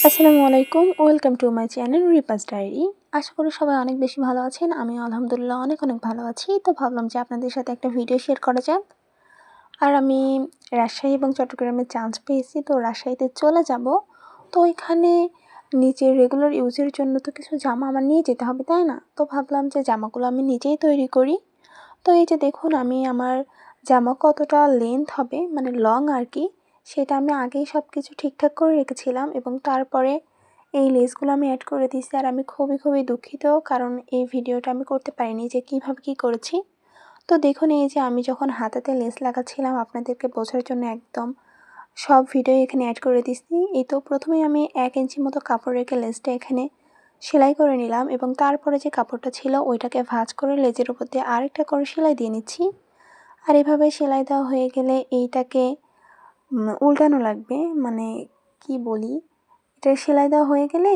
আসসালামু আলাইকুম, welcome to my channel Ripa's diary. আশা করি সবাই অনেক বেশি ভালো আছেন। আমি আলহামদুলিল্লাহ অনেক ভালো আছি। তো ভাবলাম যে আপনাদের সাথে একটা ভিডিও শেয়ার করা যাক। আর আমি রাজশাহী এবং চট্টগ্রামে চান্স পেয়েছি, তো রাজশাহীতে চলে যাব। তো এখানে নিজের রেগুলার ইউজের জন্য তো কিছু জামা আমার নিয়ে যেতে হবে, তাই না? তো ভাবলাম যে জামাগুলো আমি নিজেই তৈরি করি। তো এই যে দেখুন, আমি আমার জামা কতটা লেন্থ হবে মানে লং আর কি, সেটা আমি আগেই সব কিছু ঠিকঠাক করে রেখেছিলাম এবং তারপরে এই লেসগুলো আমি অ্যাড করে দিয়েছি। আর আমি খুবই দুঃখিত, কারণ এই ভিডিওটা আমি করতে পারিনি যে কীভাবে কী করেছি। তো দেখুন, এই যে আমি যখন হাতাতে লেস লাগাচ্ছিলাম আপনাদেরকে বোঝার জন্য একদম সব ভিডিও এখানে অ্যাড করে দিচ্ছি। এই তো প্রথমেই আমি 1 ইঞ্চি মতো কাপড় রেখে লেসটা এখানে সেলাই করে নিলাম এবং তারপরে যে কাপড়টা ছিল ওইটাকে ভাঁজ করে লেজের উপর দিয়ে আরেকটা করে সেলাই দিয়ে নিচ্ছি। আর এভাবে সেলাই দেওয়া হয়ে গেলে এইটাকে উল্টানো লাগবে, মানে কি বলি, এটা সেলাই দেওয়া হয়ে গেলে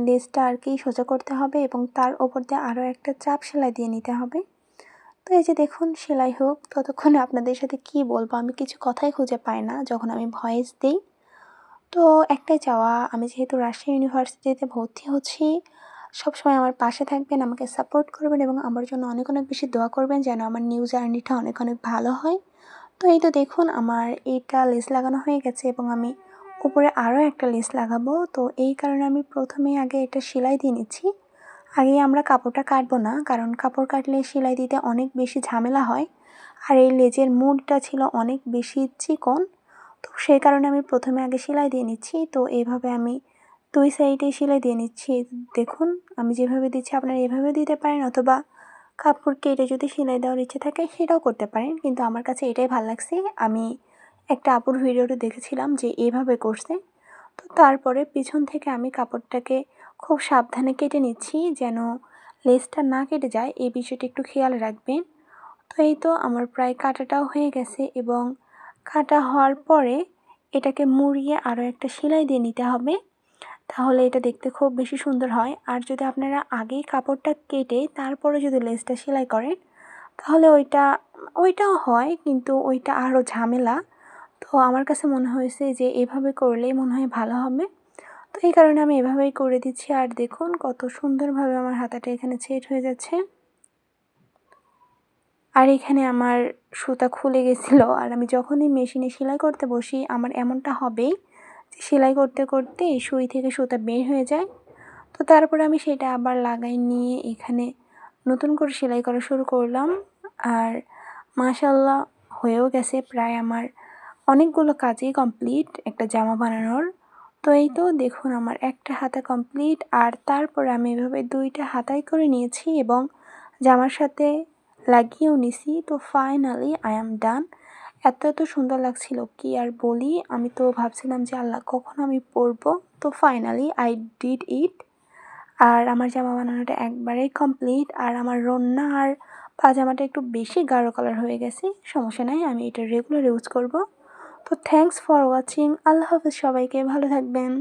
লেজটা আর কি সোজা করতে হবে এবং তার ওপর দিয়ে আরও একটা চাপ সেলাই দিয়ে নিতে হবে। তো এই যে দেখুন, সেলাই হোক ততক্ষণে আপনাদের সাথে কি বলবো, আমি কিছু কথাই খুঁজে পাই না যখন আমি ভয়েস দিই। তো একটাই চাওয়া, আমি যেহেতু রাজশাহী ইউনিভার্সিটিতে ভর্তি হচ্ছি, সবসময় আমার পাশে থাকবেন, আমাকে সাপোর্ট করবেন এবং আমার জন্য অনেক বেশি দোয়া করবেন যেন আমার নিউ জার্নিটা অনেক ভালো হয়। তো এই তো দেখুন, আমার এইটা লেস লাগানো হয়ে গেছে এবং আমি উপরে আরও একটা লেস লাগাবো। তো এই কারণে আমি প্রথমেই আগে এটা সেলাই দিয়ে নিচ্ছি। আগে আমরা কাপড়টা কাটবো না, কারণ কাপড় কাটলে সেলাই দিতে অনেক বেশি ঝামেলা হয়। আর এই লেজের মুডটা ছিল অনেক বেশি চিকন, তো সেই কারণে আমি প্রথমে আগে সেলাই দিয়ে নিচ্ছি। তো এইভাবে আমি 2 সাইডে সেলাই দিয়ে নিচ্ছি। দেখুন, আমি যেভাবে দিচ্ছি আপনারা এভাবেও দিতে পারেন, অথবা কাপড় কেটে যদি সেলাই দেওয়ার ইচ্ছে থাকে সেটাও করতে পারেন, কিন্তু আমার কাছে এটাই ভালো লাগছে। আমি একটা আপুর ভিডিওতে দেখেছিলাম যে এভাবে করছে। তো তারপরে পিছন থেকে আমি কাপড়টাকে খুব সাবধানে কেটে নিচ্ছি যেন লেসটা না কেটে যায়, এই বিষয়টি একটু খেয়াল রাখবেন। তো এই তো আমার প্রায় কাটাটাও হয়ে গেছে এবং কাটা হওয়ার পরে এটাকে মুড়িয়ে আরও একটা সেলাই দিয়ে নিতে হবে, তাহলে এটা দেখতে খুব বেশি সুন্দর হয়। আর যদি আপনারা আগেই কাপড়টা কেটে তারপরে যদি লেসটা সেলাই করেন তাহলে ওইটাও হয়, কিন্তু ওইটা আরও ঝামেলা। তো আমার কাছে মনে হয়েছে যে এভাবে করলেই মনে হয় ভালো হবে। তো এই কারণে আমি এভাবেই করে দিচ্ছি। আর দেখুন কত সুন্দরভাবে আমার হাতাটা এখানে সেট হয়ে যাচ্ছে। আর এখানে আমার সুতা খুলে গেছিলো, আর আমি যখনই মেশিনে সেলাই করতে বসি আমার এমনটা হবেই যে সেলাই করতে এই সুই থেকে সুতা বের হয়ে যায়। তো তারপরে আমি সেটা আবার লাগাই নিয়ে এখানে নতুন করে সেলাই করা শুরু করলাম। আর মাশাআল্লাহ হয়েও গেছে, প্রায় আমার অনেকগুলো কাজই কমপ্লিট একটা জামা বানানোর। তো এই তো দেখুন, আমার একটা হাতা কমপ্লিট, আর তারপরে আমি এভাবে 2টা হাতাই করে নিয়েছি এবং জামার সাথে লাগিয়েও নিছি। তো ফাইনালি আই অ্যাম ডান। এত সুন্দর লাগছিল কি আর বলি, আমি তো ভাবছিলাম যে আল্লাহ কখন আমি পরবো। তো ফাইনালি আই ডিড ইট। আর আমার জামা বানানোটা একবারেই কমপ্লিট। আর আমার রন্না আর পাজামাটা একটু বেশি গাঢ় কালার হয়ে গেছে, সমস্যা নাই, আমি এটা রেগুলার ইউজ করব। তো থ্যাঙ্কস ফর ওয়াচিং। আল্লাহ হাফেজ, সবাইকে ভালো থাকবেন।